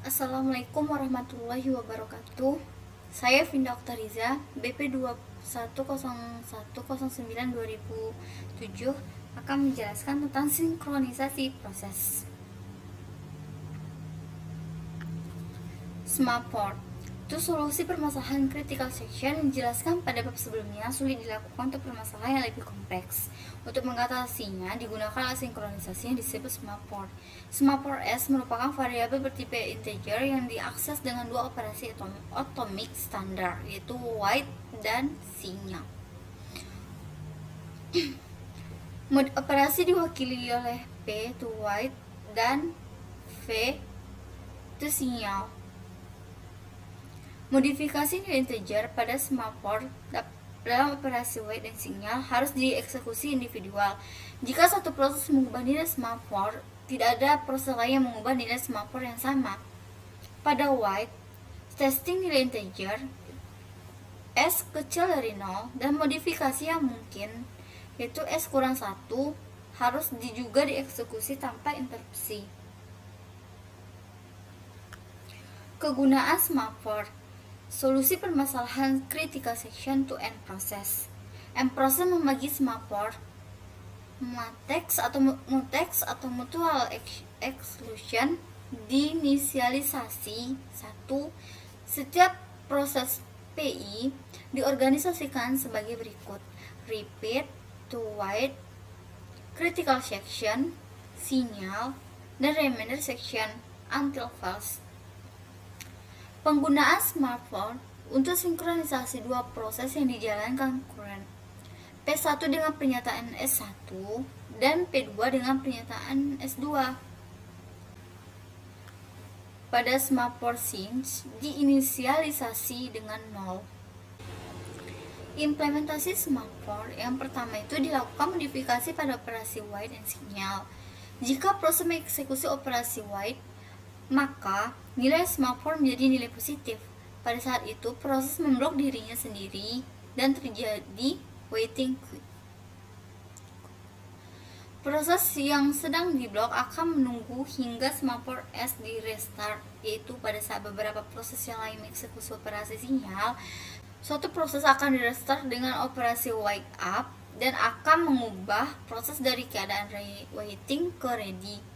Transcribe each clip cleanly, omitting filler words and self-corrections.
Assalamualaikum warahmatullahi wabarakatuh. Saya Vinda Oktariza, BP 210109/2007 akan menjelaskan tentang sinkronisasi proses. Smartport itu solusi permasalahan critical section yang dijelaskan pada bab sebelumnya sulit dilakukan untuk permasalahan yang lebih kompleks. Untuk mengatasinya digunakan sinkronisasi yang disebut Smartport. Smartport S merupakan variabel bertipe integer yang diakses dengan dua operasi atomik standar, yaitu wait dan sinyal. Mode operasi diwakili oleh P itu wait dan V itu sinyal. Modifikasi nilai integer pada Smartport dalam operasi wait dan sinyal harus dieksekusi individual. Jika satu proses mengubah nilai Smartport, tidak ada proses lain yang mengubah nilai Smartport yang sama. Pada wait, testing nilai integer S kecil dari 0 dan modifikasi yang mungkin, yaitu S kurang 1, harus juga dieksekusi tanpa interupsi. Kegunaan Smartport: solusi permasalahan critical section to end process. End process membagi Smartport mutex atau mutual exclusion diinisialisasi 1. Setiap proses PI diorganisasikan sebagai berikut: repeat, to wait, critical section, sinyal, dan remainder section until false. Penggunaan Smartport untuk sinkronisasi dua proses yang dijalankan concurrent, P1 dengan pernyataan S1 dan P2 dengan pernyataan S2. Pada Smartport since diinisialisasi dengan 0. Implementasi Smartport yang pertama itu dilakukan modifikasi pada operasi wait dan sinyal. Jika proses mengeksekusi operasi wait, maka nilai Smartport menjadi nilai positif. Pada saat itu proses memblok dirinya sendiri dan terjadi waiting queue. Proses yang sedang diblok akan menunggu hingga Smartport S di restart, yaitu pada saat beberapa proses yang lain mengeksekusi operasi sinyal, suatu proses akan di restart dengan operasi wake up dan akan mengubah proses dari keadaan waiting ke ready.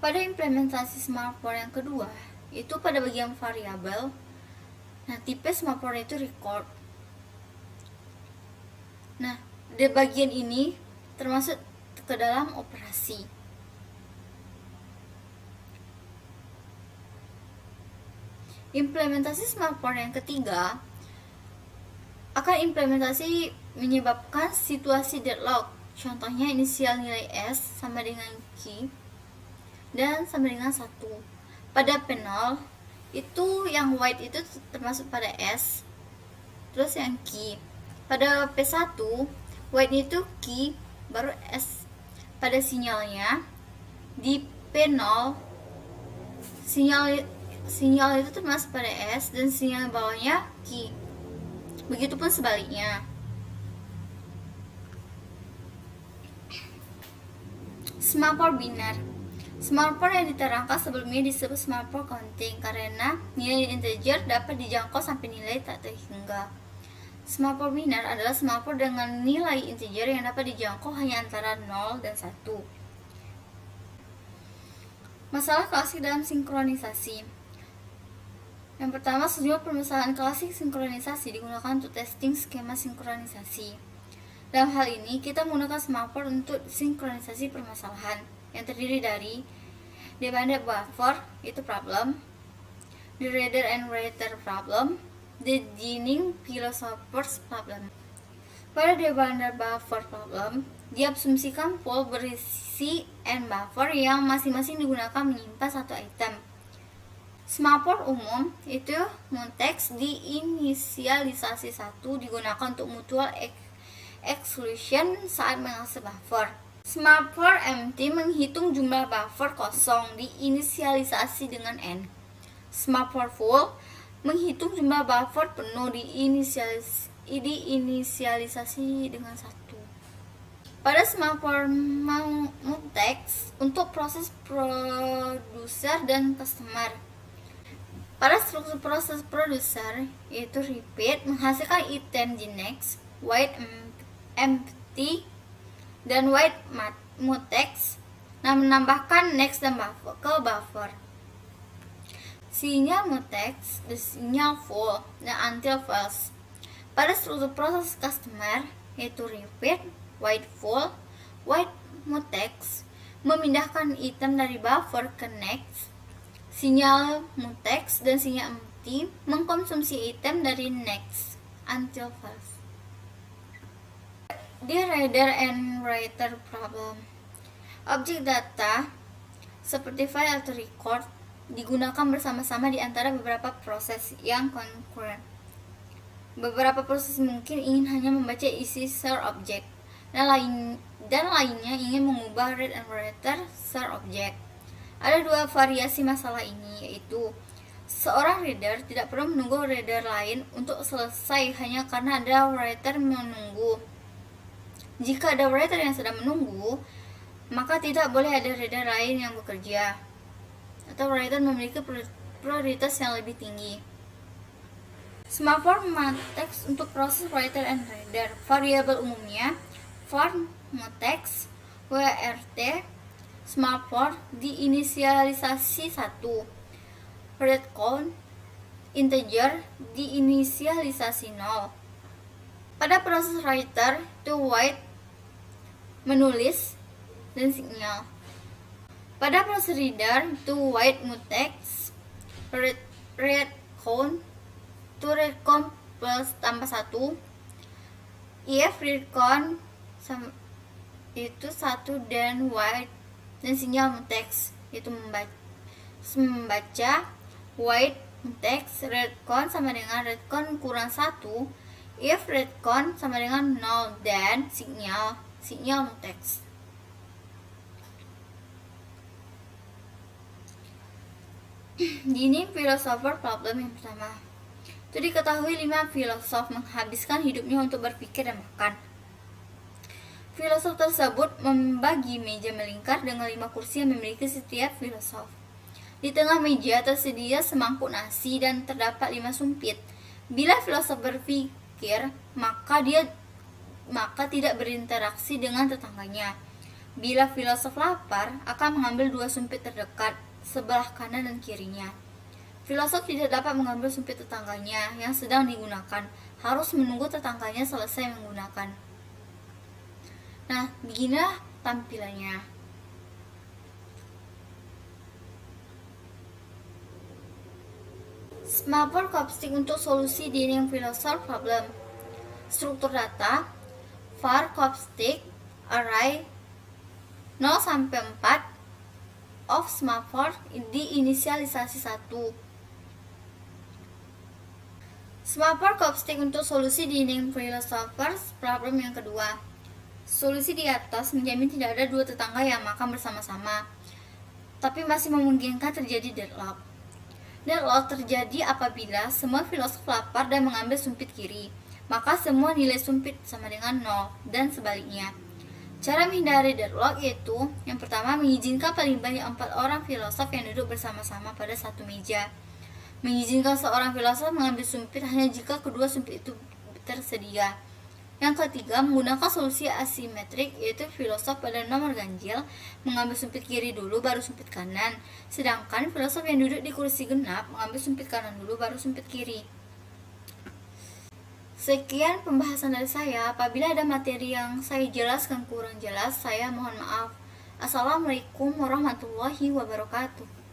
Pada implementasi Smartport yang kedua, itu pada bagian variabel. Nah, tipe Smartport itu record. Nah, di bagian ini termasuk ke dalam operasi. Implementasi Smartport yang ketiga akan implementasi menyebabkan situasi deadlock. Contohnya inisial nilai S sama dengan key dan sama dengan 1. Pada P0 itu yang white itu termasuk pada S, terus yang key. Pada P1 white itu key baru S. Pada sinyalnya di P0 sinyal itu termasuk pada S dan sinyal bawahnya key. Begitupun sebaliknya. Smartport binar. Smartport yang diterangkan sebelumnya disebut Smartport counting karena nilai integer dapat dijangkau sampai nilai tak terhingga. Smartport binar adalah Smartport dengan nilai integer yang dapat dijangkau hanya antara 0 dan 1. Masalah klasik dalam sinkronisasi. Yang pertama, sejumlah permasalahan klasik sinkronisasi digunakan untuk testing skema sinkronisasi. Dalam hal ini, kita menggunakan Smartport untuk sinkronisasi permasalahan yang terdiri dari debanded buffer, itu problem, the reader and writer problem, the Jennings philosophers problem. Pada debanded buffer problem, diasumsikan pool berisi n buffer yang masing-masing digunakan menyimpan satu item. Smartport umum itu mutex diinisialisasi 1 digunakan untuk mutual exclusion saat mengakses buffer. Smartport empty menghitung jumlah buffer kosong diinisialisasi dengan n. Smartport full menghitung jumlah buffer penuh diinisialisasi dengan 1. Pada semafor mutex untuk proses produser dan customer. Pada struktur proses produser, yaitu repeat, menghasilkan item di next, void empty, dan void mutex, nah menambahkan next dan buffer ke buffer. Sinyal mutex, the sinyal full, dan until false. Pada struktur proses customer, yaitu repeat, void full, void mutex, memindahkan item dari buffer ke next. Sinyal mutex dan sinyal empty mengkonsumsi item dari next until false. The reader and writer problem. Objek data seperti file atau record digunakan bersama-sama di antara beberapa proses yang concurrent. Beberapa proses mungkin ingin hanya membaca isi share object, dan lainnya ingin mengubah read and writer share object. Ada dua variasi masalah ini, yaitu seorang reader tidak perlu menunggu reader lain untuk selesai hanya karena ada writer menunggu. Jika ada writer yang sedang menunggu, maka tidak boleh ada reader lain yang bekerja, atau writer memiliki prioritas yang lebih tinggi. Semafor mutex untuk proses writer and reader. Variabel umumnya for mutex wrt semafor diinisialisasi 1, read count integer diinisialisasi 0. Pada proses writer, to write menulis dan sinyal. Pada proses reader, to write mutex read count to read count plus tambah 1, if read count itu 1 dan write dan sinyal mutex itu membaca. Write mutex read count sama dengan read count kurang 1 if read count sama dengan 0 dan sinyal mutex. Ini philosopher problem yang pertama. Itu diketahui 5 filosof menghabiskan hidupnya untuk berpikir dan makan. Filosof tersebut membagi meja melingkar dengan 5 kursi yang memiliki setiap filosof. Di tengah meja tersedia semangkuk nasi dan terdapat 5 sumpit. Bila filosof berpikir, maka tidak berinteraksi dengan tetangganya. Bila filosof lapar, akan mengambil 2 sumpit terdekat, sebelah kanan dan kirinya. Filosof tidak dapat mengambil sumpit tetangganya yang sedang digunakan, harus menunggu tetangganya selesai menggunakan. Nah, beginilah tampilannya. Semafor Copstic untuk solusi dinding philosopher problem. Struktur data var Copstic array 0 sampai 4 of semafor diinisialisasi 1. Semafor Copstic untuk solusi dinding philosopher problem yang kedua. Solusi di atas menjamin tidak ada 2 tetangga yang makan bersama-sama, tapi masih memungkinkan terjadi deadlock. Deadlock terjadi apabila semua filosof lapar dan mengambil sumpit kiri, maka semua nilai sumpit sama dengan 0, dan sebaliknya. Cara menghindari deadlock yaitu, yang pertama, mengizinkan paling banyak 4 orang filosof yang duduk bersama-sama pada satu meja. Mengizinkan seorang filosof mengambil sumpit hanya jika kedua sumpit itu tersedia. Yang ketiga, menggunakan solusi asimetrik, yaitu filosof pada nomor ganjil mengambil sumpit kiri dulu baru sumpit kanan, sedangkan filosof yang duduk di kursi genap mengambil sumpit kanan dulu baru sumpit kiri. Sekian pembahasan dari saya. Apabila ada materi yang saya jelaskan kurang jelas, saya mohon maaf. Assalamualaikum warahmatullahi wabarakatuh.